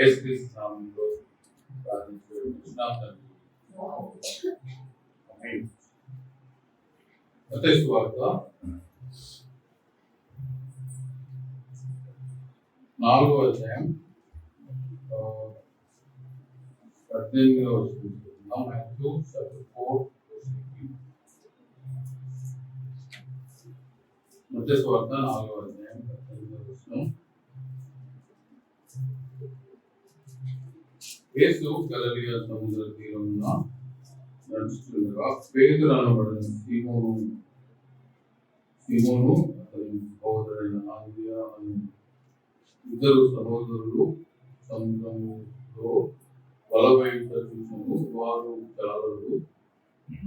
యేసుక్రీస్తు నామములో ప్రార్థించుకుంటున్నాం తండ్రి. ఆమేన్. మత్తయి సువార్త 4వ అధ్యాయం 18వ వచనం చదువుతున్నాం. Matthew chapter 4 verse 18. మత్తయి సువార్త 4వ అధ్యాయం 18వ వచనం. యేసు గలిలయ సముద్ర తీరమున నడుచుచుండగా పేతురు అనబడిన సీమోను అతని సహోదరుడైన ఆంద్రెయ అను ఇద్దరు సహోదరులు సముద్రములో వల వేయుట చూసినను వారు జాలరులు.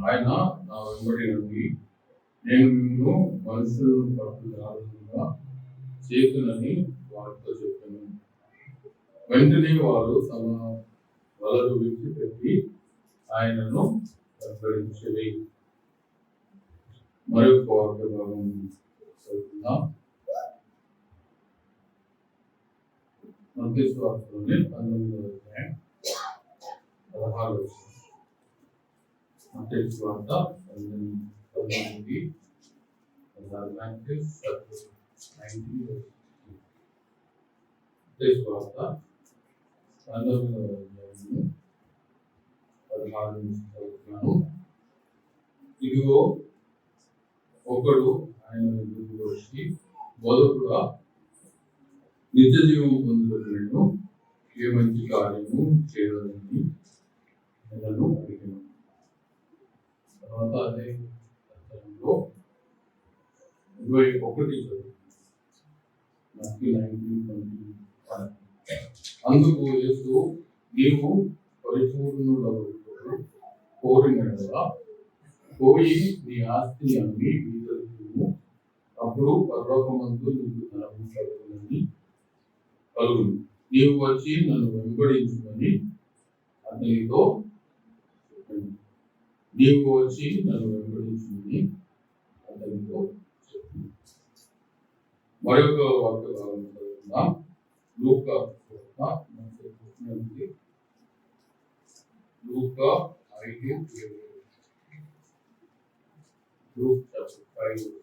ఆయన నా వెంబడి రండి, నేను నిన్ను మనుషులను పట్టు జాలరులుగా చేతునని వారితో చెప్పాను. వెంటనే వారు తమ వలలు విడిచిపెట్టి ఆయనను వెంబడించిరి. మరొక వాక్య భాగం చదువుతున్నాం. మత్తయి సువార్తలోని 19వ అధ్యాయం 16వ వచనం. మత్తయి సువార్త 19 మత్తయి సువార్త 19వ అధ్యాయం 16 నుంచి చదువుతున్నాను. ఇదిగో ఒకడు ఆయన ఎదురుకు వచ్చి, బోధకుడా, నిత్య జీవము పొందుటకు నేను ఏ మంచి కార్యము చేయదని నన్ను అడిగాను. తర్వాత అదే అధ్యాయంలో 21 చదువు. అందుకు యేసు, నీవు పరిపూర్ణుడవు కోరిన యెడల పోయి నీ ఆస్తిని అమ్మి బీదలకు ఇవ్వుము, అప్పుడు పరలోకమందు నీకు ధనము కలుగును. నీవు వచ్చి నన్ను వెంబడించుమని అతనితో చెప్పాను. మరొక వాక్య భాగం చదువుకుందాం. లూకా 5:7. లూకా 5:7.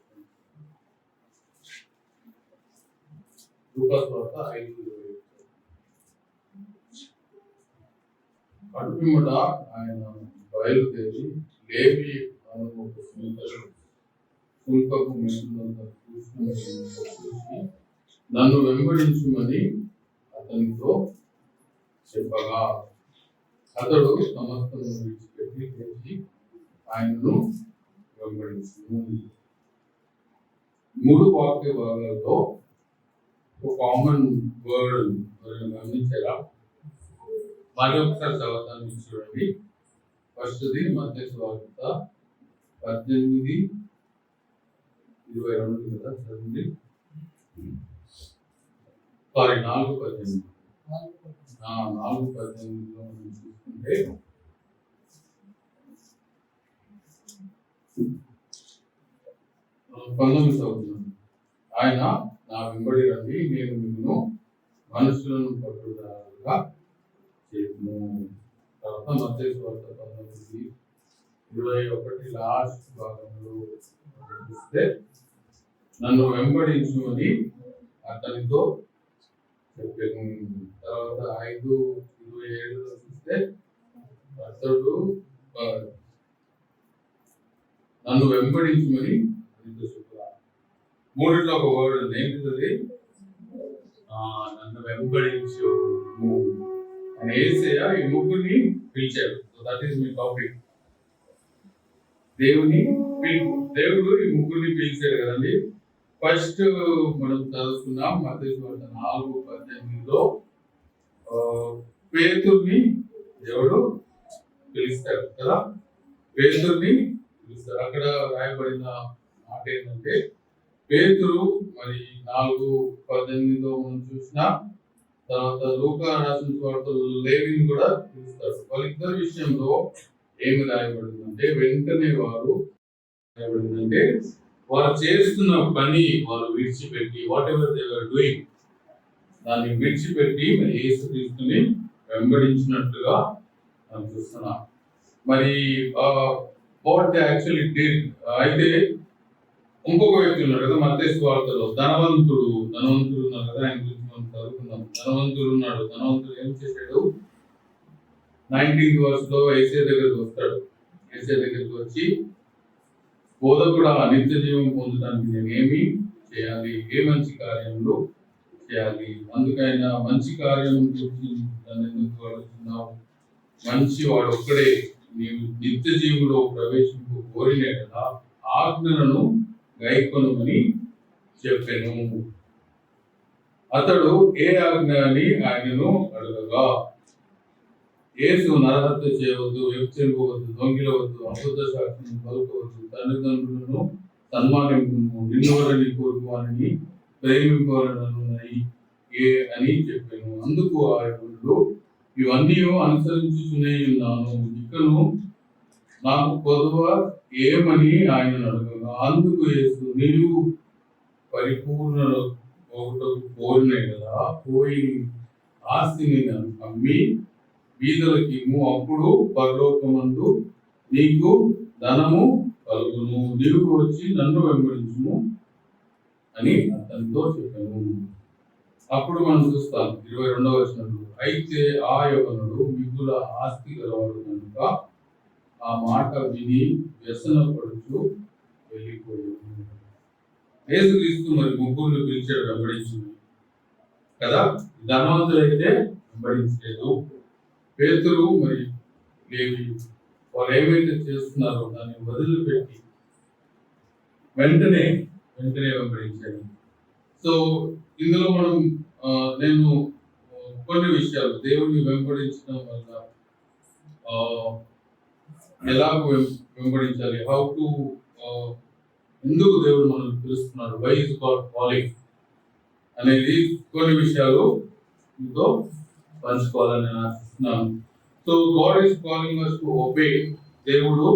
అటుపిమ్మట ఆయన బయలుదేరి లేవి అను ఒక శుల్కపు మెట్టునంత చూసి నన్ను వెంబడించుమని అతనితో చెప్పగా అతడు సమస్తను విడిచిపెట్టి లేచి ఆయనను వెంబడించును. 3 వాక్య భాగాలతో ఒక కామన్ వర్డ్ గమనించారా? మరి ఒకసారి చదువుతాను, చూడండి. ఫస్ట్ది మత్తయి సువార్త 18:22 కదా, చదవండి. 4:18. 4:18లో మనం చూసుకుంటే, ఆయన నా వెంబడి రండి, నేను నిన్ను మనుషులను పట్టుదలగా చేతును. తర్వాత మత్తయి సువార్త 19:21 లాస్ట్ భాగంలో చూస్తే, నన్ను వెంబడించుమని అతనితో చెప్పాను. తర్వాత 5:27లో చూస్తే, అతడు నన్ను వెంబడించుమని అతనితో చెప్పాను. 3లో ఒక వర్డ్ ఉంది, ఏంటిది? నన్ను వెంబడించు అని యేసయ్య ఈ ముగ్గురిని పిలిచాడు. That is my topic. దేవుడు ఈ ముగ్గురిని పిలిచాడు కదండి. ఫస్ట్ మనం చదువుకున్నాం మత్తయి సువార్త 4:18లో పేతురుని దేవుడు పిలుస్తాడు కదా. పేతురుని పిలుస్తాడు. అక్కడ రాయబడిన మాట ఏంటంటే, పేతురు మరి 4:18లో మనం చూసిన తర్వాత లూకా రాసిన సువార్తలో లేవిని కూడా పిలుస్తాడు. వాళ్ళిద్దరి విషయంలో ఏమి రాయబడిందంటే, వెంటనే వారు వారు చేస్తున్న పని వారు విడిచిపెట్టి, what ever they were doing, దాన్ని విడిచిపెట్టి మరి యేసుక్రీస్తుని వెంబడించినట్టుగా మనం చూస్తున్నాం. మరి వాట్ యాక్చువల్లీ డిడ్, అయితే ఇంకొక వ్యక్తి ఉన్నాడు కదా మత్తయి సువార్తలో, ధనవంతుడు ఉన్నారు కదా, ఆయన గురించి మనం చదువుకుందాం. ధనవంతుడు ఏం చేశాడు? 19th verse లో యేసయ్య దగ్గరికి వస్తాడు. యేసయ్య దగ్గరికి వచ్చి, బోధకుడా, నిత్య జీవం పొందడానికి నేను ఏమి చేయాలి? ఏ మంచి కార్యములు చేయాలి? అందుకైనా మంచి కార్యం గురించి నన్ను ఎందుకు అడుగుతున్నావు? మంచి వాడు ఒక్కడే, నీవు నిత్య జీవులో ప్రవేశింపు కోరిన కదా ఆజ్ఞలను గైకొనుమని చెప్పెను. అతడు ఏ ఆజ్ఞ అని ఆయనను అడగగా, యేసు నరహత్య చేయవద్దు, వ్యభిచరింపవద్దు, దొంగిలవద్దు, అబద్ధ సాక్ష్యం పలుకవద్దు, తల్లిదండ్రులను సన్మానింపు, నిన్నవరని కోరుకోవాలని ప్రేమింపవలను అని చెప్పాను. అందుకు ఆయన, ఇవన్నీ అనుసరించుచునే ఉన్నాను, ఇకను నాకు కొదువ ఏమని ఆయన అడగగా, అందుకు యేసు, నీవు పరిపూర్ణ ఒకటకు కోరిన కదా, పోయి ఆస్తిని అమ్మి బీదలకి ఇమ్ము, అప్పుడు పరలోకమందు నీకు ధనము కలుగును, నీవు వచ్చి నన్ను వెంబడించుము అని అతనితో చెప్పాను. అప్పుడు మనం చూస్తాం 22వ వచనంలో, అయితే ఆ యవనుడు మిగుల ఆస్తి గలవాడు కనుక ఆ మాట విని వ్యసనపడుచు వెళ్ళిపోయాడు. యేసుక్రీస్తు మరి ముగ్గురు పిలిచాడు వెంబడించింది కదా, ధనవంతులైతే వెంబడించలేదు. పేతురు మరి లేవి వాళ్ళు ఏమైతే చేస్తున్నారో దాన్ని వదిలిపెట్టి వెంటనే వెంబడించాడు. సో ఇందులో మనం నేను కొన్ని విషయాలు దేవుడిని వెంబడించడం వల్ల ఎలా వెంబడించాలి, హౌ టు, ఎందుకు దేవుడు మనల్ని పిలుస్తున్నాడు, వై ఇస్ గాడ్ కాలింగ్ అనేది కొన్ని విషయాలు మీతో పంచుకోవాలని నేను ఆశిస్తున్నాను. So God is calling us to obey. దేవుడు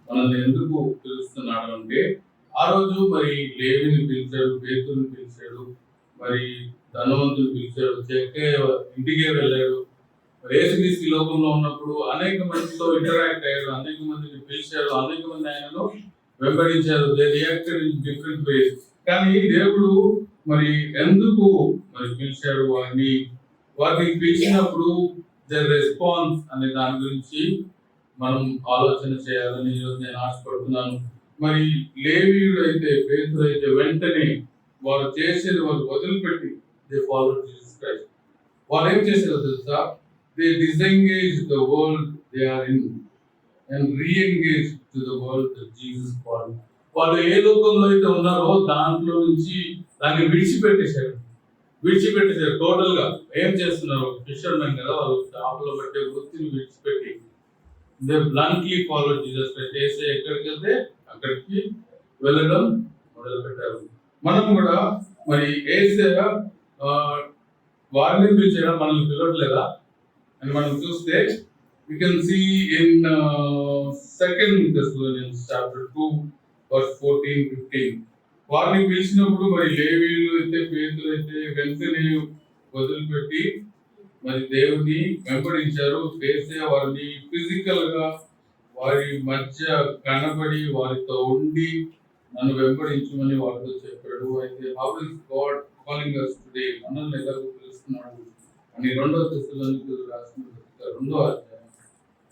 మనల్ని ఎందుకు పిలుస్తున్నాడు అంటే, ఆ రోజు మరి లేవిని పిలిచాడు, పేతురుని పిలిచాడు, మరి ధనవంతుని పిలిచాడు, ఇంటికే వెళ్ళాడు. యేసుక్రీస్తు లోకంలో ఉన్నప్పుడు అనేక మందితో ఇంటరాక్ట్ అయ్యాడు, అనేక మందిని పిలిచాడు, అనేక మంది ఆయనను వెంబడించారు. They reacted in different ways. కానీ దేవుడు మరి ఎందుకు మరి పిలిచాడు వారిని పిలిచినప్పుడు ద రెస్పాన్స్ అనే దాని గురించి మనం ఆలోచన చేయాలని ఈరోజు నేను ఆశపడుతున్నాను. మరి లేవీయుడు అయితే, పేతురు అయితే వెంటనే వారు చేసేది వాళ్ళు వదిలిపెట్టి దే ఫాలో జీసస్ క్రైస్ట్. వాళ్ళు ఏం చేశారో తెలుసా? They disengage the world they are in and re-engage to the world that Jesus called. వాళ్ళు ఏ లోకంలో అయితే ఉన్నారో దాంట్లో నుంచి దాన్ని విడిచిపెట్టేశారు టోటల్ గా. ఏం చేస్తున్నారు? ఫిషర్మెన్ కదా, వాళ్ళు చేపలు పట్టే వృత్తిని విడిచిపెట్టి they bluntly follow Jesus Christ. యేసయ్య ఎక్కడికి వెళ్తే అక్కడికి వెళ్ళడం మొదలు పెట్టారు. మనం కూడా మరి యేసయ్య వారిని పిలిచేయడం మనల్ని పిలవట్లేదా అని మనం చూస్తే, we can see in 2 Thessalonians chapter 2 verse 14-15. వారిని పిలిచినప్పుడు మరి లేవీయులు అయితే, పేతురు అయితే వెంటనే వదిలిపెట్టి మరి దేవుని వెంబడించారు. యేసయ్య వారిని ఫిజికల్ గా వారి మధ్య కనబడి వారితో ఉండి నన్ను వెంబడించమని వారితో చెప్పాడు. అయితే how is God calling us today? మనల్ని ఎలా పిలుస్తున్నాడు అని 2వ తెస్సలోనికీయులకు రాసిన 2వ అధ్యాయం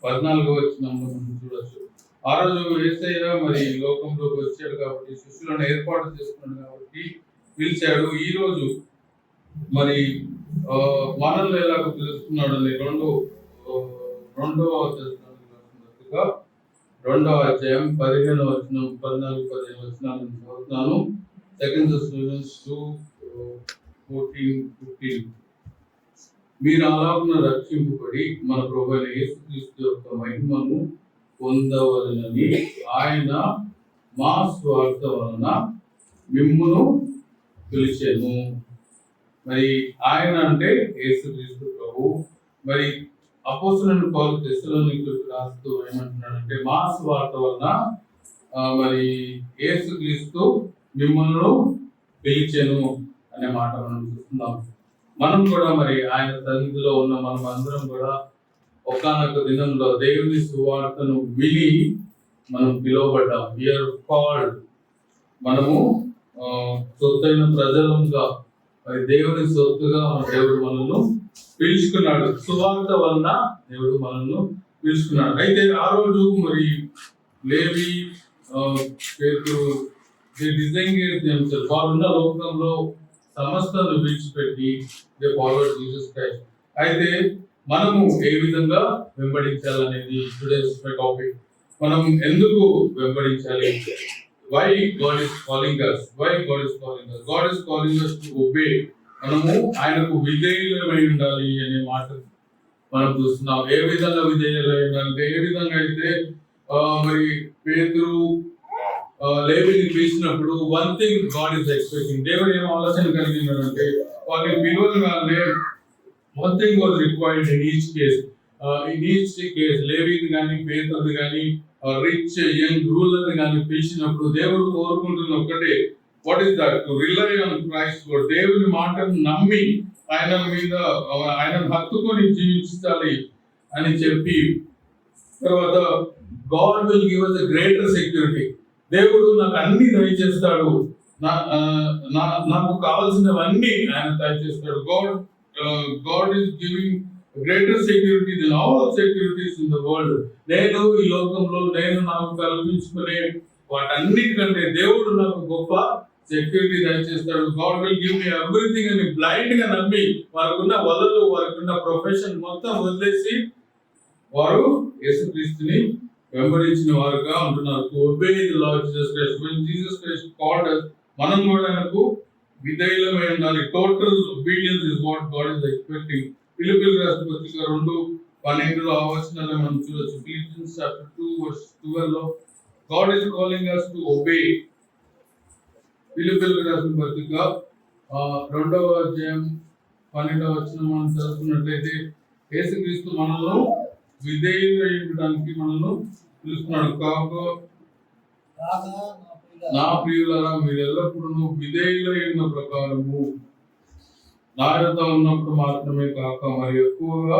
14వ వచనంలో మనం చూడొచ్చు. ఆ రోజు యేసయ్య మరి లోకంలోకి వచ్చాడు కాబట్టి, శిష్యులను ఏర్పాటు చేసుకున్నాడు కాబట్టి పిలిచాడు. ఈ రోజు మరి మనల్ని ఎలా పిలుస్తున్నాడు అని 2వ అధ్యాయం 15వ వచనం 14-15 వచనాలను చదువుతున్నాను. 2 Thessalonians 2:14-15. మీరు అలాగున రక్షింపబడి మన ప్రభువైన యేసుక్రీస్తు యొక్క మహిమను పొందవలనని ఆయన మా స్వార్థ వలన మిమ్మును పిలిచెను. మరి ఆయన అంటే యేసుక్రీస్తు ప్రభు. మరి అపోస్తలుడైన పౌలు తెస్సలోనికీయులకు రాస్తూ ఏమంటున్నాడంటే, మా స్వార్థ వలన మరి యేసుక్రీస్తు మిమ్మల్ని పిలిచెను అనే మాట మనం చూస్తున్నాం. మనం కూడా మరి ఆయన సన్నిధిలో ఉన్న మనం అందరం కూడా ఒకానొక దినంలో దేవుని సువార్తను విని మనం పిలువబడ్డాం. We are called. మనము సొత్తైన ప్రజలంగా మరి దేవుని సొత్తుగా మన దేవుడు మనల్ని పిలుచుకున్నాడు. సువార్త వలన దేవుడు మనల్ని పిలుచుకున్నాడు. అయితే ఆ రోజు మరి లేవి పేతురు వారున్న లోకంలో సమస్తను విడిచిపెట్టి దే ఫాలోవర్డ్ జీసస్ క్రైస్ట్. అయితే మనము ఏ విధంగా వెంబడించాలనేది టుడేస్ టాపిక్. మనం ఎందుకు వెంబడించాలి? Why God is calling us? Why God is calling us? God is calling us to obey. మనము ఆయనకు విధేయులమై ఉండాలి అనే మాట మనం చూస్తున్నాం. ఏ విధంగా విధేయులమై ఉండాలంటే, ఏ విధంగా అయితే మరి పేతురు లేవిని పిలిచినప్పుడు one thing God is expecting. దేవుడు ఏం ఆలోచన కలిగినాడంటే, వాళ్ళని పిలవగానే one thing was required in each case. లేవిని కానీ పేతురుని కానీ రిచ్ యంగ్ రూలర్ కానీ పిలిచినప్పుడు దేవుడు కోరుకుంటున్న ఒకటే, what is that? To rely on Christ. దేవుని మాటను నమ్మి ఆయన మీద ఆయన హత్తుకొని జీవించాలి అని చెప్పి, తర్వాత God will give us a greater security. దేవుడు నాకు అన్ని దయచేస్తాడు, నాకు కావాల్సినవన్నీ ఆయన దయచేస్తాడు. God is giving greater security than all securities in the world. నేను ఈ లోకంలో నేను నాకు కల్పించుకునే వాటన్నిటికంటే దేవుడు నాకు గొప్ప సెక్యూరిటీ దయచేస్తాడు. God will give me everything అని బ్లైండ్ గా నమ్మి వారికున్న వదలు, వారికున్న ప్రొఫెషన్ మొత్తం వదిలేసి వారు యేసుక్రీస్తుని వెంబడించిన వారుగా ఉంటున్నారు. To obey the lord Jesus Christ. when Jesus Christ called us, మనం కూడా ఆయనకు విధేయులమై ఉండాలి. Total obedience is what God is expecting. ఫిలిప్పీయులకు రాసిన పత్రిక 2:12 ఆ వచనాలను మనం చూడొచ్చు. Philippians chapter 2:12 God is calling us to obey. ఫిలిప్పీయులకు రాసిన పత్రిక 2:12 మనం చదువుకున్నట్లయితే, యేసుక్రీస్తు మనల్ని విధేయులైండడానికి మనల్ని పిలుస్తున్నాడు. కాక నా ప్రియులారా, మీరు ఎల్లప్పుడూ విధేయులై ఉన్న ప్రకారము నా యొద్ద ఉన్నప్పుడు మాత్రమే కాక మరి ఎక్కువగా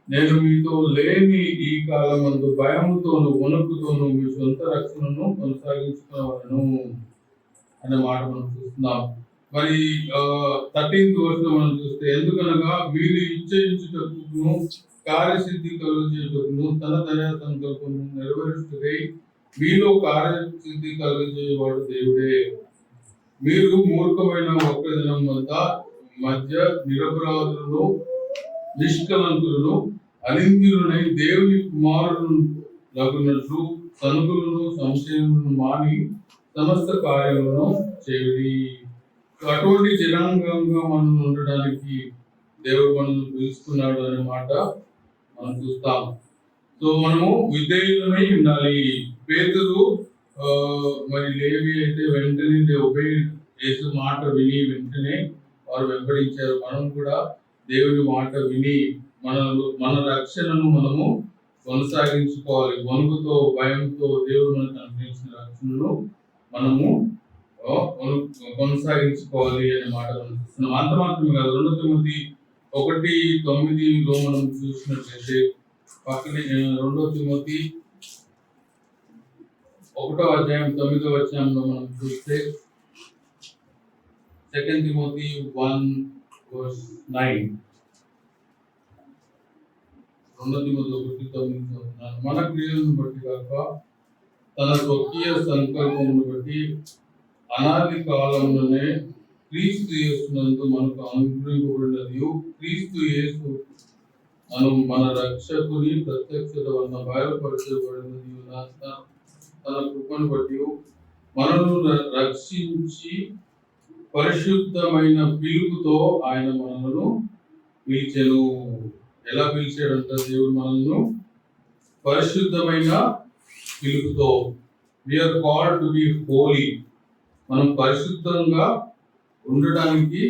నేను మీతో లేని ఈ కాలమందు భయముతోను వణుకుతోను మీ సొంత రక్షణను కొనసాగించుకోవాలను అనే మాట మనం చూస్తున్నాం. మరి 13th verse మనం చూస్తే, ఎందుకనగా మీరు ఇచ్చేయించుటకును కార్యసిద్ధి కలుగజేయుటకును తన దయా సంకల్పము నెరవేర్చుటకై మీలో కార్యసిద్ధి కలుగజేయవాడు దేవుడే. మీరు మూర్ఖమైన ఒక్క దినం మధ్య నిరపరాధులను నిష్కలంకులను అనింద్యులనై దేవుని కుమారులను లగునట్లు సనుగులను సంశయములను మాని సమస్త కార్యములను చేయుడి. అటువంటి జనాంగంగా మనం ఉండడానికి దేవుడు మనల్ని పిలుస్తున్నాడు అనే మాట మనం చూస్తాం. సో మనము విధేయులమై ఉండాలి. పేతురు మరి లేవి అయితే వెంటనే యేసు మాట విని వెంటనే వారు వెంబడించారు. మనం కూడా దేవుని మాట విని మన రక్షణను మనము కొనసాగించుకోవాలి. వణుకుతో భయంతో దేవుడు మనకు అనుగ్రహించిన రక్షణను మనము కొనసాగించుకోవాలి అనే మాట మనం చూస్తున్నాం. అంత మాత్రమే కాదు, 2 తిమోతి 1:9 మనం చూసినట్లయితే పక్కనే 2 తిమోతి 1:9 మనం చూస్తే 2 తిమోతి 1:9 2 తిమోతి 1:9 మన క్రియలను బట్టి కాక తన స్వకీయ సంకల్పమును బట్టి అనాది కాలంలోనే క్రీస్తు యేసునందు మనకు అనుగ్రహింపబడినది క్రీస్తు యేసు మన రక్షకుని ప్రత్యక్షత వలన బయలుపరచబడినది తన కృపను బట్టి మనను రక్షించి పరిశుద్ధమైన పిలుపుతో ఆయన మనలను పిలిచెను. ఎలా పిలిచాడంట దేవుడు మనల్ని? పరిశుద్ధమైన పిలుపుతో. we are called to be holy. మనం పరిశుద్ధంగా ఉండడానికి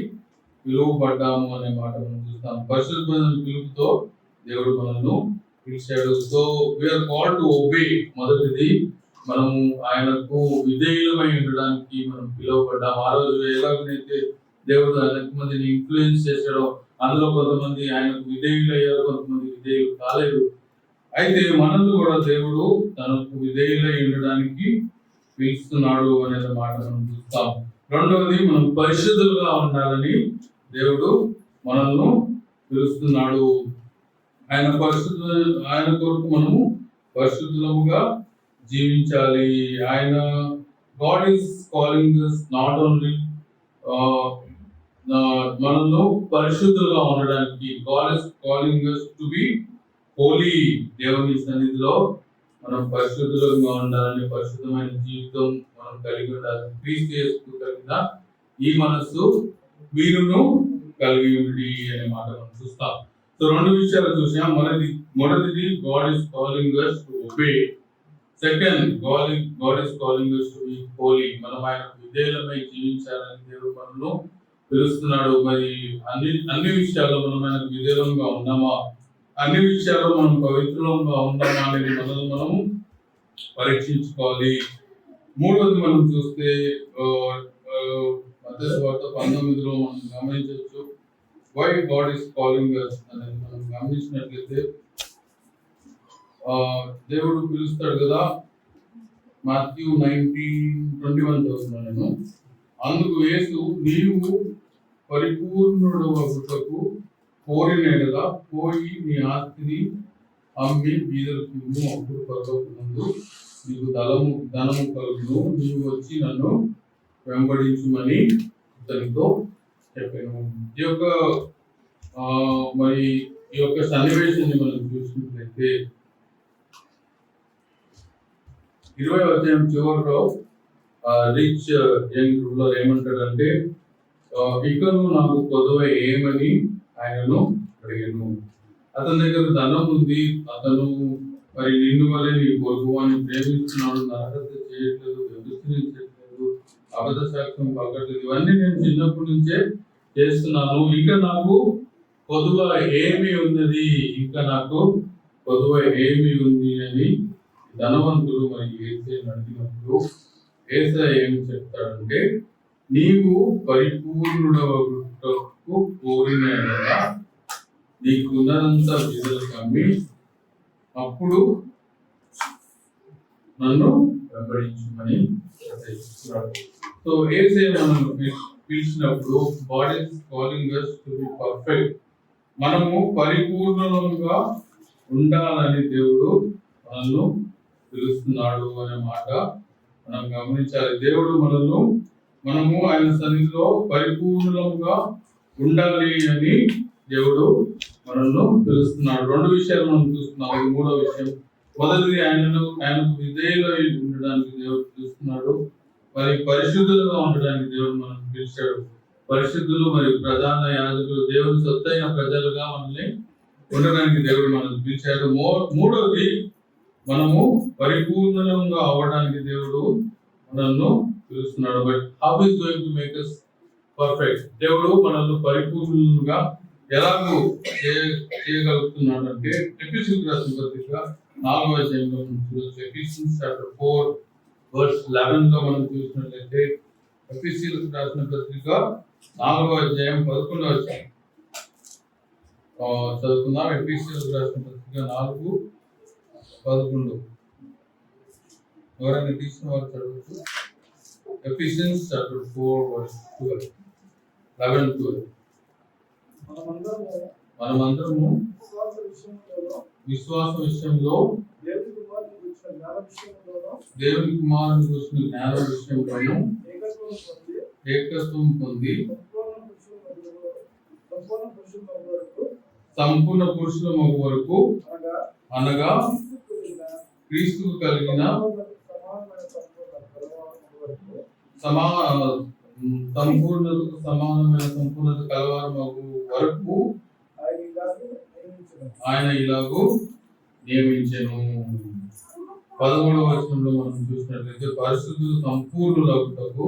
పిలువబడ్డాము అనే మాట మనం చూస్తాం. పరిశుద్ధమైన పిలుపుతో దేవుడు మనల్ని పిలిచాడు. So we are called to obey. మొదటిది మనము ఆయనకు విధేయులమై ఉండడానికి మనం పిలువబడ్డాము. ఆ రోజు ఎలాగైతే దేవుడు అనేక మందిని ఇన్ఫ్లుయెన్స్ చేశాడు. అందులో కొంతమంది ఆయనకు విధేయులు అయ్యారు, కొంతమంది విధేయులు కాలేదు. అయితే మనల్ని కూడా దేవుడు తనకు విధేయులై ఉండడానికి పిలుస్తున్నాడు అనే మాట మనం చూస్తాం. రెండవది, మనం పరిశుద్ధులుగా ఉండాలని దేవుడు మనల్ని పిలుస్తున్నాడు. ఆయన కొరకు మనము పరిశుద్ధులముగా జీవించాలి. ఆయన God is calling us not only మనల్ని పరిశుద్ధులుగా ఉండడానికి. God is calling us to be Holi. దేవుని సన్నిధిలో మనం పరిశుద్ధులుగా ఉండాలని, పరిశుద్ధమైన జీవితం మనం కలిగి ఉండాలి. క్రీస్తు యేసుకు కలిగిన ఈ మనస్సు మీరును కలిగి ఉండి అనే మాట మనం చూస్తాం. సో రెండు విషయాలు చూసాం. మొదటిది God is calling us to obey. Second, God is calling us to be Holi. మనం ఆయన విధేయులమై జీవించాలని దేవుడు మనల్ని పిలుస్తున్నాడు. మరి అన్ని విషయాల్లో మనం ఆయన విధేయులంగా ఉన్నామా, అన్ని విషయాల్లో మనం పవిత్రంగా ఉన్నామా అనేది మనము పరీక్షించుకోవాలి. మూడవది మనం చూస్తే మత్తయి సువార్త 19లో మనం గమనించవచ్చు. Why God is calling us అనేది మనం గమనించినట్లయితే దేవుడు పిలుస్తాడు కదా. మాథ్యూ 19:21 చదువుతున్నాను నేను. అందుకు యేసు, నీవు పరిపూర్ణుడవగుటకు కోరిన యెడల పోయి నీ ఆస్తిని అమ్మి బీదలకు ఇమ్ము, అప్పుడు పరలోకమందు నీకు ధనము కలుగును, నీవు వచ్చి నన్ను వెంబడించుమని అతనితో చెప్పాను. ఈ యొక్క సన్నివేశాన్ని మనం చూసినట్లయితే 20వ అధ్యాయం చివరిలో రిచ్ యంగ్ రూలర్ ఏమంటాడంటే, ఇకను నాకు కొదువ ఏమని ఆయనను అడిగాను. అతని దగ్గర ధనం ఉంది, అతను మరి నిన్ను వల్లే నీ పొరుగువాన్ని ప్రేమిస్తున్నాడు, నరహత్య చేయట్లేదు, వ్యభిచరించట్లేదు, అబద్ధ సాక్ష్యం పలకట్లేదు, ఇవన్నీ నేను చిన్నప్పటి నుంచే చేస్తున్నాను, ఇంకా నాకు కొదువ ఏమి ఉన్నది, ఇంకా నాకు కొదువ ఏమి ఉంది అని ధనవంతుడు మరి యేసయ్యను అడిగినప్పుడు యేసయ్య ఏం చెప్తాడంటే, నీవు పరిపూర్ణుడవగుటకు కోరిన యెడల నీకున్నదంతా బీదలకు అమ్మి అప్పుడు నన్ను వెంబడించుమని చెప్తున్నాడు. సో యేసయ్య మనల్ని పిలిచినప్పుడు God is calling us to be perfect. మనము పరిపూర్ణంగా ఉండాలని దేవుడు మనల్ని పిలుస్తున్నాడు అనే మాట మనం గమనించాలి. దేవుడు మనము ఆయన సన్నిధిలో పరిపూర్ణంగా ఉండాలి అని దేవుడు మనల్ని పిలుస్తున్నాడు. రెండు విషయాలు మనం చూస్తున్నాం. ఇది మూడో విషయం. మొదటిది, ఆయనకు విధేయులై ఉండడానికి దేవుడు పిలుస్తున్నాడు. మరి పరిశుద్ధులుగా ఉండడానికి దేవుడు మనల్ని పిలిచాడు. పరిశుద్ధులు మరియు ప్రధాన యాజకులు, దేవుని సొత్తైన ప్రజలుగా మనల్ని ఉండడానికి దేవుడు మనల్ని పిలిచాడు. మూడవది, మనము పరిపూర్ణంగా అవ్వడానికి దేవుడు మనల్ని పిలుస్తున్నాడు. But how is going to make us perfect? దేవుడు మనల్ని పరిపూర్ణంగా ఎలాగో చేయగలుగుతున్నాడు అంటే, ఎఫెసీయులకు రాసిన పత్రిక 4వ అధ్యాయంలో మనం చూడొచ్చు. ఎఫెసియన్స్ చాప్టర్ 4:11 లో మనం చూసినట్లయితే, ఎఫెసీయులకు రాసిన పత్రిక 4వ అధ్యాయం 11వ వచనం చదువుకుందాం. ఎఫెసీయులకు రాసిన పత్రిక 4:11. ఎవరైనా తీసిన వారు చదవచ్చు. Ephesians chapter 4:11-12. మనమందరము విశ్వాస విషయంలో దేవుని కుమారుని గురించిన జ్ఞాన విషయంలోను ఏకత్వం పొంది సంపూర్ణ పురుషుల మగు వరకు, అనగా క్రీస్తుకు కలిగిన సంపూర్ణతకు సమానమైన సంపూర్ణత కలవారు వరకు ఆయన ఇలాగూ నియమించెను. 13వ వచనంలో మనం చూసినట్లయితే, పరిశుద్ధులు సంపూర్ణులగుటకు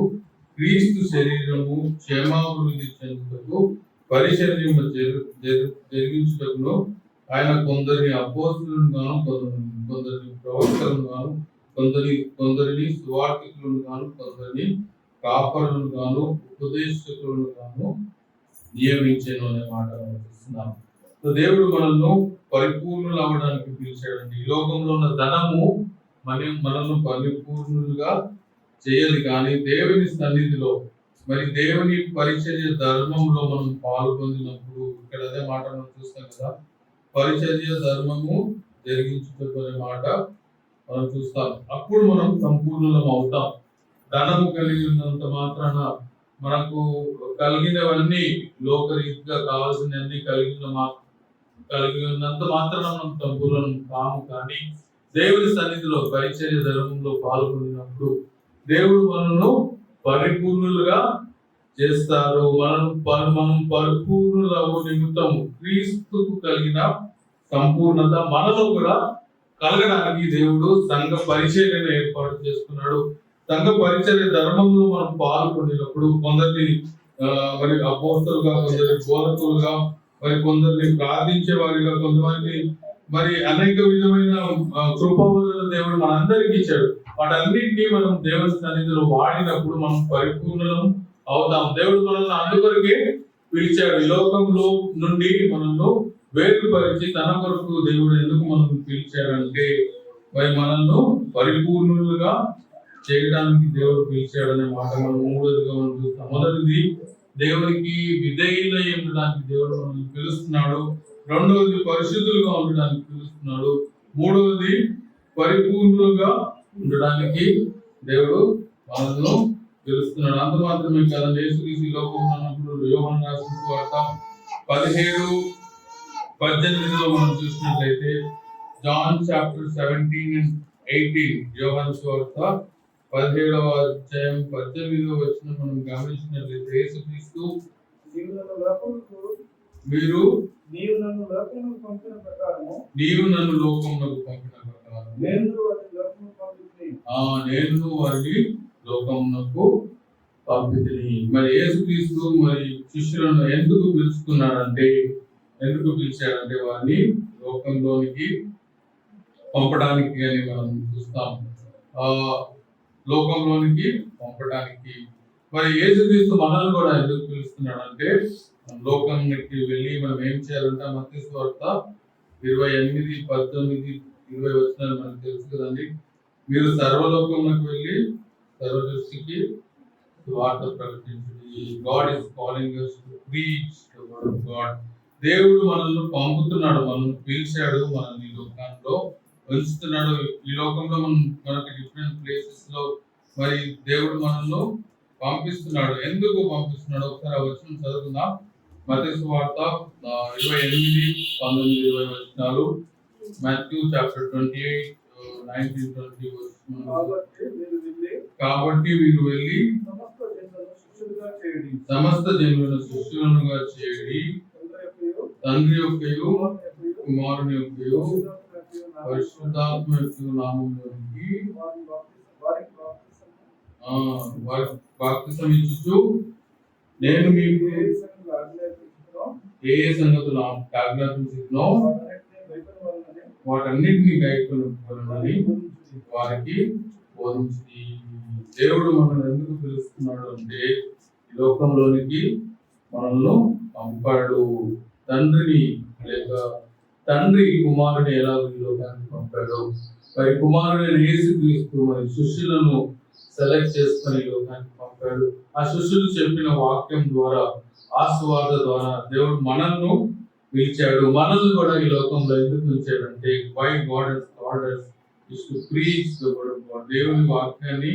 క్రీస్తు శరీరము క్షేమాభివృద్ధి చెందుటకు పరిచర్యము జరిగించుటకును ఆయన కొందరిని అపోస్తలులను గాను, కొందరిని ప్రవక్తలను గాను, కొందరిని సువార్తికులను గాను, కొందరిని కాపరులను గాను ఉపదేశకులను గాను నియమించాను అనే మాట మనం చూస్తున్నాం. సో దేవుడు మనల్ని పరిపూర్ణులు అవ్వడానికి పిలిచాడండి. ఈ లోకంలో ఉన్న ధనము మనల్ని పరిపూర్ణులుగా చేయదు, కానీ దేవుని సన్నిధిలో మరి దేవుని పరిచర్య ధర్మంలో మనం పాల్గొందినప్పుడు, ఇక్కడ అదే మాట మనం చూస్తాం కదా, పరిచర్య ధర్మము జరిగించుకునే మాట మనం చూస్తాం. అప్పుడు మనం సంపూర్ణం అవుతాం. ధనము కలిగి ఉన్నంత మాత్రాన మనకు కలిగినవన్నీ లోకరీతిగా కావాల్సినవన్నీ కలిగి ఉన్నంత మాత్రాన మనం సంపూర్ణం కాము. కానీ దేవుని సన్నిధిలో పరిచర్య ధర్మంలో పాల్గొన్నప్పుడు దేవుడు మనను పరిపూర్ణులుగా చేస్తారు. మనం పరిపూర్ణులవు నిమిత్తం క్రీస్తుకు కలిగిన సంపూర్ణత మనలో కూడా కలగడానికి దేవుడు సంఘ పరిచర్యను ఏర్పాటు చేసుకున్నాడు. సంఘ పరిచర్య ధర్మంలో మనం పాల్గొనేటప్పుడు కొందరిని మరి అపోస్తలుగా, కొందరి బోధకులుగా, మరి కొందరిని ప్రార్థించే వారిగా, కొంతమంది మరి అనేక విధమైన కృపవలను దేవుడు మనందరికీ ఇచ్చాడు. వాటన్నింటినీ మనం దేవుని సన్నిధిలో వాడినప్పుడు మనం పరిపూర్ణం అవుతాం. దేవుడు మనల్ని అందుకొరకే పిలిచాడు. ఈ లోకంలో నుండి మనల్ని వేరుపరిచి తన కొరకు దేవుడు ఎందుకు మనల్ని పిలిచాడంటే మరి మనల్ని పరిపూర్ణులుగా చేయడానికి దేవుడు పిలిచాడనే మాట మనం మూడోదిగా మనం చూస్తాం. మొదటిది, దేవునికి విధేయులై ఉండడానికి దేవుడు మనల్ని పిలుస్తున్నాడు. రెండవది, పరిశుద్ధులుగా ఉండడానికి పిలుస్తున్నాడు. మూడవది, పరిపూర్ణులుగా ఉండడానికి దేవుడు మనల్ని పిలుస్తున్నాడు. అంత మాత్రమే కాదండి, యేసుక్రీస్తు ఈ లోకంలో ఉన్నప్పుడు యోహాను రాసిన సువార్త 17:18 మనం చూసినట్లయితే, జాన్ చాప్టర్ 17:18, యోహాను సువార్త 17వ అధ్యాయం 18వ వచనం మనం గమనించినట్లయితే, యేసుక్రీస్తు నీవు నన్ను లోకమునకు పంపిన ప్రకారము నేను వారిని లోకమునకు పంపితిని. మరి యేసుక్రీస్తు మరి శిష్యులను ఎందుకు పిలిచాడంటే వారిని లోకంలోనికి పంపడానికి అని మనం చూస్తాం. లోకంలోనికి పంపడానికి. మరి యేసుక్రీస్తు మనల్ని కూడా ఎందుకు పిలుస్తున్నాడంటే, లోకానికి వెళ్ళి మనం ఏం చేయాలంటే, మత్తయి సువార్త 28, 19, 20 వచనాలు మనకు తెలుసు కదండి. మీరు సర్వలోకంలోకి వెళ్ళి సర్వదృష్టికి వార్త ప్రకటించండి. God is calling us to preach the word of God. దేవుడు మనల్ని పంపుతున్నాడు, మనల్ని పిలిచాడు, మనల్ని ఈ లోకంలో ఉంచుతున్నాడు. ఈ లోకంలో మనకి డిఫరెంట్ ప్లేసెస్ లో మరి దేవుడు మనల్ని పంపిస్తున్నాడు. ఎందుకు పంపిస్తున్నాడు ఒకసారి ఆ వచనం చదువుకుందాం. మత్తయి సువార్త 28, 19, 20 వచనాలు. మాథ్యూ చాప్టర్ 28, 19, 20 కాబట్టి మీరు వెళ్ళి సమస్త జనులను శిష్యులుగా చేయడి, తండ్రి యొక్కయు కుమారుని యొక్కయు పరిశుద్ధాత్మ యొక్క నామములోనికి బాప్తిసం ఇచ్చుచు నేను మీకు ఏ సంగతులు ఆజ్ఞాపించునో వాటన్నిటిని గైకొనని వారికి బోధించి. దేవుడు మనల్ని ఎందుకు పిలుస్తున్నాడు అంటే, ఈ లోకంలోనికి మనల్ని పంపాడు. తండ్రి కుమారుని ఎలా ఈ లోకానికి పంపాడు, మరి కుమారుడైన యేసుక్రీస్తు మరి శిష్యులను సెలెక్ట్ చేసుకుని ఈ లోకానికి పంపాడు. ఆ శిష్యులు చెప్పిన వాక్యం ద్వారా, ఆ సువార్త ద్వారా దేవుడు మనల్ని పిలిచాడు. మనల్ని కూడా ఈ లోకంలో ఎందుకు పిలిచాడంటే, why God has called us is to preach the word of God. దేవుని వాక్యాన్ని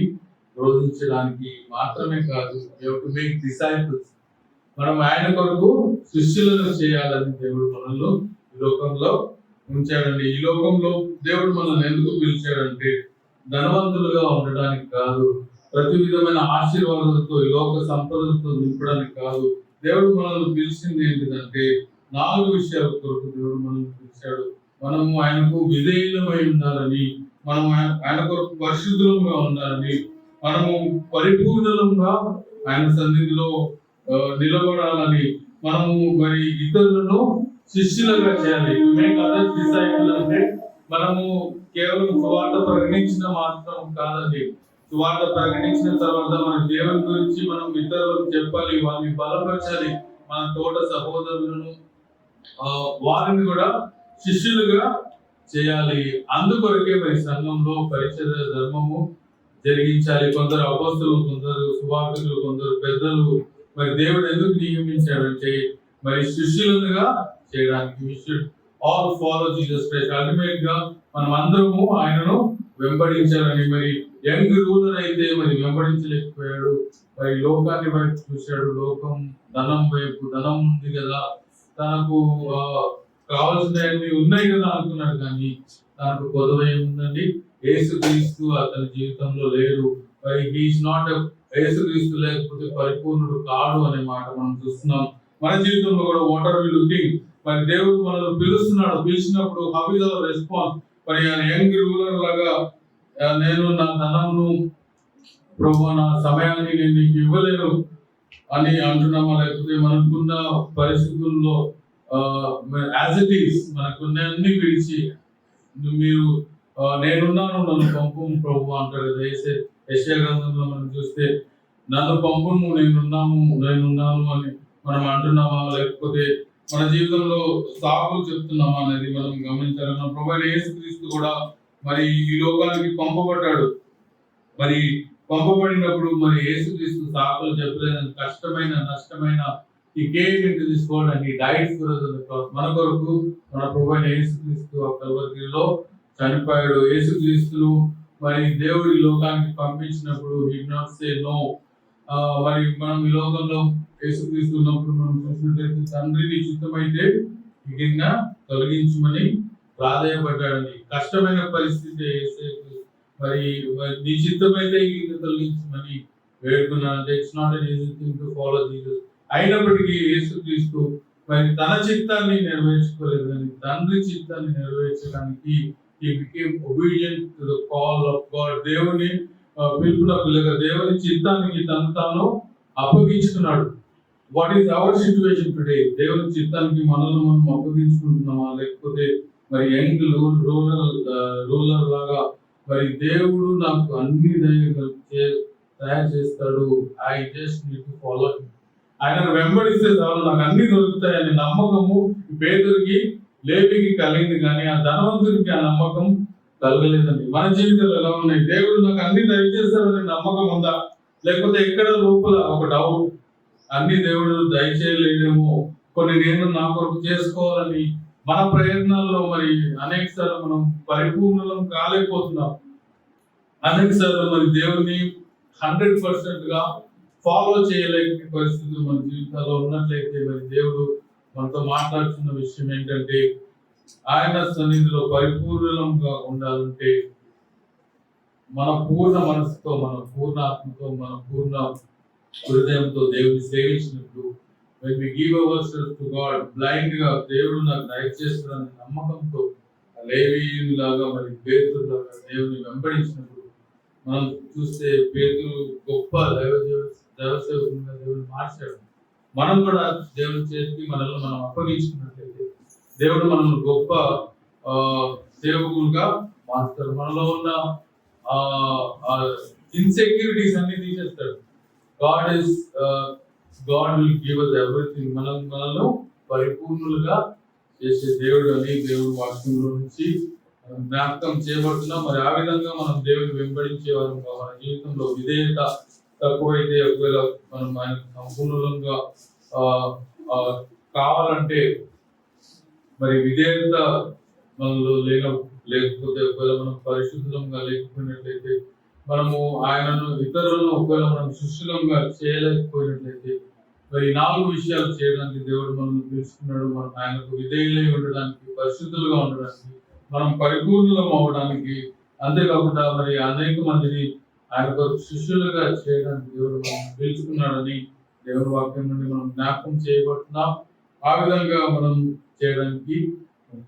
బోధించడానికి మాత్రమే కాదు, we have to make disciples. మనం ఆయన కొరకు శిష్యులను చేయాలని దేవుడు మనల్ని ఈ లోకంలో ఉంచాడండి. ఈ లోకంలో దేవుడు మనల్ని ఎందుకు పిలిచాడంటే, ధనవంతులుగా ఉండడానికి కాదు, ప్రతి విధమైన ఆశీర్వాదాలతో ఈ లోక సంపదలతో నింపడానికి కాదు. దేవుడు మనల్ని పిలిచింది ఏంటిదంటే, 4 విషయాల కొరకు దేవుడు మనల్ని పిలిచాడు. మనము ఆయనకు విధేయులమై ఉండాలని, మనము ఆయన కొరకు పరిశుద్ధులంగా ఉండాలని, మనము పరిపూర్ణంగా ఆయన సన్నిధిలో నిలబడాలని, మనము మరి ఇతరులను శిష్యులుగా చేయాలి. మేక్ అదర్స్ డిసైపుల్ అంటే మనము కేవలం సువార్త ప్రకటించిన మాత్రం కాదండి, సువార్త ప్రకటించిన తర్వాత మన దేవుని గురించి మనం ఇతరులకు చెప్పాలి, వారిని బలపరచాలి. మన తోట సహోదరులను వారిని కూడా శిష్యులుగా చేయాలి. అందుకొరకే మరి సంఘంలో పరిచర్య ధర్మము జరిగించాలి. కొందరు అపోస్తలు, కొందరు సువార్తికులు, కొందరు పెద్దలు. మరి దేవుడు ఎందుకు నియమించాడంటే మరి శిష్యులుగా చేయడానికి. We should all follow Jesus Christ. Ultimate గా మనం అందరము ఆయనను వెంబడించాలని. మరి యంగ్ రూలర్ అయితే మరి వెంబడించలేకపోయాడు. మరి లోకాన్ని వైపు చూశాడు. లోకం ధనం వైపు, ధనం ఉంది కదా, తనకు కావాల్సినవి ఉన్నాయి కదా అనుకున్నాడు. కానీ తనకు కొదవ ఏముందండి? యేసుక్రీస్తు అతని జీవితంలో లేడు. మరి హీఈస్ నాట్ యేసుక్రీస్తు లేకపోతే పరిపూర్ణుడు కాడు అనే మాట మనం చూస్తున్నాం. మన జీవితంలో కూడా వాట్ ఆర్ వి లుకింగ్? మరి దేవుడు మనల్ని పిలుస్తున్నాడు. పిలిచినప్పుడు హౌ ఇస్ అవర్ రెస్పాన్స్? మరి యంగ్ రూలర్ లాగా నేను నా ధనమును, ప్రభు నా సమయాన్ని నేను నీకు ఇవ్వలేను అని అంటున్నామా? లేకపోతే మనకున్న పరిస్థితుల్లో యాజ్ ఇట్ ఈస్ మనకున్న అన్ని విడిచి మీరు నేనున్నాను నన్ను పంపు ప్రభు అంటారు కదా. యెషయా గ్రంథంలో మనం చూస్తే నన్ను పంపును, నేనున్నాను అని మనం అంటున్నామా? లేకపోతే మన జీవితంలో సాకులు చెప్తున్నామా అనేది మనం గమనించాలి. మన ప్రభు యేసుక్రీస్తు కూడా మరి ఈ లోకానికి పంపబడ్డాడు. మరి పంపబడినప్పుడు మరి యేసుక్రీస్తు సాకులు చెప్పలేదని కష్టమైన నష్టమైన ఈ came into this world and he died for us on the cross. మన కొరకు మన ప్రభువైన యేసుక్రీస్తు ఆ కల్వరిలో చనిపోయాడు. యేసుక్రీస్తును మరి దేవుడి లోకానికి పంపించినప్పుడు he did not say no. మరి మనం ఈ లోకంలో యేసుక్రీస్తు ఉన్నప్పుడు మనం చూసినట్లయితే తండ్రిని చిత్తమైతే ఈ గిన్నె తొలగించమని ప్రాధేయపడ్డాడని. కష్టమైన పరిస్థితి మరి నీ చిత్తమైతే ఈ గిన్నె తొలగించమని వేడుకున్నాడంటే it's not an easy thing to follow Jesus. అయినప్పటికీ యేసుక్రీస్తు మరి తన చిత్తాన్ని నెరవేర్చుకోలేదు, కానీ తండ్రి చిత్తాన్ని నెరవేర్చడానికి he became obedient to the call of God. దేవుని పిలుపున పిల్లగా దేవుని చిత్తానికి తను తాను అప్పగించుకున్నాడు. What is our situation today? దేవుని చిత్తానికి మనల్ని మనం అప్పగించుకుంటున్నామా? లేకపోతే మరి యంగ్ రూలర్ లాగా మరి దేవుడు నాకు అన్ని తయారు చేస్తాడు, I just need to follow him, ఆయనను వెంబడిస్తే చాలు నాకు అన్ని దొరుకుతాయని నమ్మకము పేదరికి లేవికి కలిగింది, కానీ ఆ ధనవంతుడికి ఆ నమ్మకం కలగలేదండి. మన జీవితాలు ఎలా ఉన్నాయి? దేవుడు నాకు అన్ని దయచేస్తాడని నమ్మకం ఉందా? లేకపోతే ఎక్కడ లోపల ఒక డౌట్, అన్ని దేవుడు దయచేయలేదేమో, కొన్ని నేను నా కొరకు చేసుకోవాలని మన ప్రయత్నాల్లో మరి అనేక సార్లు మనం పరిపూర్ణం కాలేకపోతున్నాం. అనేక సార్లు మరి దేవుని 100% గా ఫాలో చేయలేని పరిస్థితులు మన జీవితాల్లో ఉన్నట్లయితే మరి దేవుడు మనతో మాట్లాడుతున్న విషయం ఏంటంటే ఆయన సన్నిధిలో పరిపూర్ణంగా ఉండాలంటే మన పూర్ణ మనసుతో, మన పూర్ణ ఆత్మతో, మన పూర్ణ హృదయంతో దేవుని సేవించినప్పుడు when we give ourselves to God blind గా దేవుడు నాకు దయచేస్తాడని నమ్మకంతో లేవీయులాగా మరి పేతురులాగా దేవుని వెంబడించినప్పుడు మనం చూస్తే పేతురు గొప్ప దైవసేవకునిగా దేవుని మార్చాడు. మనం కూడా దేవుని చేతికి మనల్ని మనం అప్పగించుకున్నట్లయితే దేవుడు మనల్ని గొప్ప సేవకులుగా మారుతాడు. మనలో ఉన్న ఇన్సెక్యూరిటీస్ అన్ని తీసేస్తాడు. God will give us everything. మనలో పరిపూర్ణులుగా చేసే దేవుడు అని దేవుడు వాక్యంలో నుంచి జ్ఞాపకం చేయబడుతున్నాం. మరి ఆ విధంగా మనం దేవుని వెంబడించేవారు. మన జీవితంలో విధేయత తక్కువైతే ఒకవేళ మనం ఆయన సంపూర్ణంగా కావాలంటే మరి విధేయత మనలో లేకపోతే ఒకవేళ మనం పరిశుద్ధంగా లేకపోయినట్లయితే మనము ఆయనను ఇతరులను ఒకవేళ మనం శిష్యులంగా చేయలేకపోయినట్లయితే మరి 4 విషయాలు చేయడానికి దేవుడు మనల్ని పిలుచుకున్నాడు. మనం ఆయనకు విధేయులై ఉండడానికి, పరిశుద్ధులుగా ఉండడానికి, మనం పరిపూర్ణులం అవడానికి, అంతేకాకుండా మరి అనేక మందిని ఆయన శిష్యులుగా చేయడానికి దేవుడు మనం పిలుచుకున్నాడని దేవుడి వాక్యం నుండి మనం జ్ఞాపకం చేయబడుతున్నాం. ఆ విధంగా మనం చేయడానికి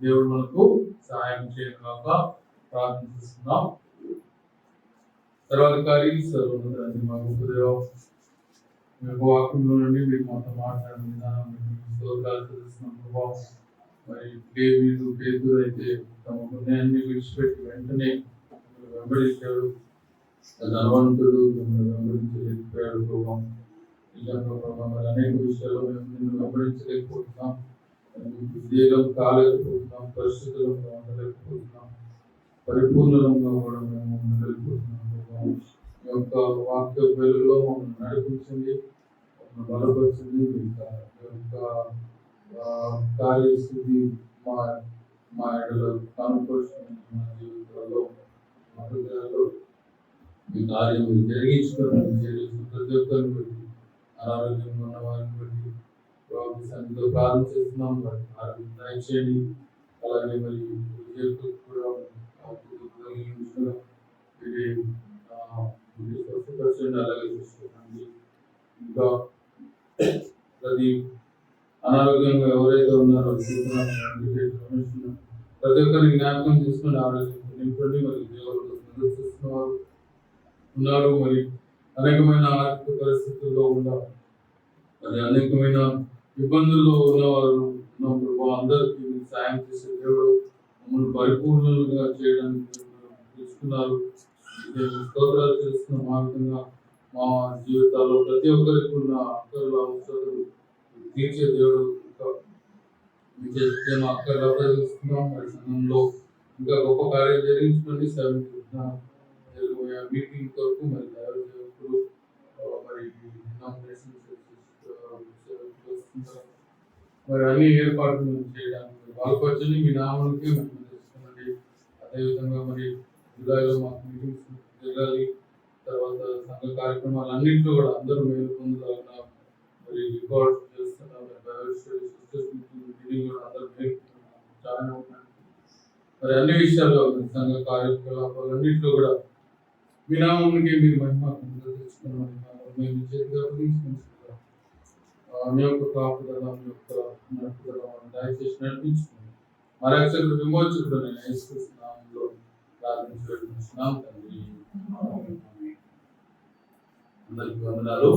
దేవుడు మనకు సహాయం చేయడానికి ప్రార్థిస్తున్నాం. సర్వాధికారి సర్వోన్నతుడైన మా గొప్ప దేవా, మీ వాక్యంలో నుండి మీరు మాతో మాట్లాడిన విధానం స్తోత్రాలు తెలుస్తున్నాం ప్రభా. మరి లేవీయులు, పేతురు అయితే తమ హృదయాన్ని విడిచిపెట్టి వెంటనే వెంబడించాడు. ధనవంతుడు మిమ్మల్ని వెంబడించలేకపోయాడు ప్రభావ. నిజంగా ప్రభావ మరి అనేక విషయాల్లో మేము నిన్ను వెంబడించలేకపోతున్నాం, విజయం కాలేకపోతున్నాం, పరిస్థితులను ఉండలేకపోతున్నాం, పరిపూర్ణంగా కూడా మేము ఉండలేకపోతున్నాం ప్రభావ. మీ యొక్క వాక్య వెలుగులో మమ్మల్ని నడిపించండి, మమ్మల్ని బలపరచండి. మీ యొక్క కార్యస్థితి మా మా ఎడలో కనుపరుచుకుని మా జీవితాల్లో మా హృదయాల్లో మీ కార్యం మీరు జరిగించుకోవడం చేసిన ప్రతి ఒక్కరిని బట్టి, అనారోగ్యంగా ఉన్న వారిని బట్టి ప్రభు సన్నిధిలో ప్రార్థన చేస్తున్నాం. వారికి ఆరోగ్యం దయచేయండి. అలాగే మరి విజయకు కూడా కలిగించడం ఇది స్వస్థపరచండి. అలాగే చూసుకోండి. ఇంకా ప్రతి అనారోగ్యంగా ఎవరైతే ఉన్నారో ప్రతి ఒక్కరిని జ్ఞాపకం చేసుకుని ఆరోగ్యం నింపండి. మరి దేవుడు చూస్తున్నవారు ఉన్నారు, మరి అనేకమైన ఆర్థిక పరిస్థితుల్లో ఉన్నారు, మరి అనేకమైన ఇబ్బందుల్లో ఉన్నవారు ఉన్నప్పుడు అందరికీ సాయం చేసే దేవుడు మమ్మల్ని పరిపూర్ణంగా చేయడానికి తీసుకున్నారు. స్తోత్రాలు చేస్తున్న మార్గంగా మా జీవితాల్లో ప్రతి ఒక్కరికి ఉన్న అక్కర్ల అవసరాలు తీర్చే దేవుడు మా అక్కర్లు అప్పగిస్తున్నాం. మరి సంఘంలో ఇంకా గొప్ప కార్యాలు జరిగించుకోండి. మీటింగ్ కొరకు మరి సేవకులు మరి మరి అన్ని ఏర్పాట్లు చేయడానికి బాగుపరచండి. మీ నామానికి మేము తెలుసుకోండి. అదేవిధంగా మరి జూలైలో మాకు మీటింగ్స్ జరగాలి. తర్వాత సంఘ కార్యక్రమాలు అన్నింటిలో కూడా అందరూ మేలు పొందాలన్నా మరి రికార్డ్ చేస్తున్నారు. అందరూ మేలు చాలా ఉన్నాయి. మరి అన్ని విషయాల్లో సంఘ కార్యకలాపాలన్నింటిలో కూడా మీ నామానికి మీరు మహిమ తెచ్చుకున్నాం. మేము చేతిగా మీ యొక్క కాపుదల, మీ యొక్క నడుపుదల దయచేసి నడిపించుకున్నాం. మా రక్షకుడు విమోచకుడు నేను యేసుక్రీస్తునామంలో ప్రార్థించుకుంటున్నాం తండ్రి. అందరికీ వందనాలు.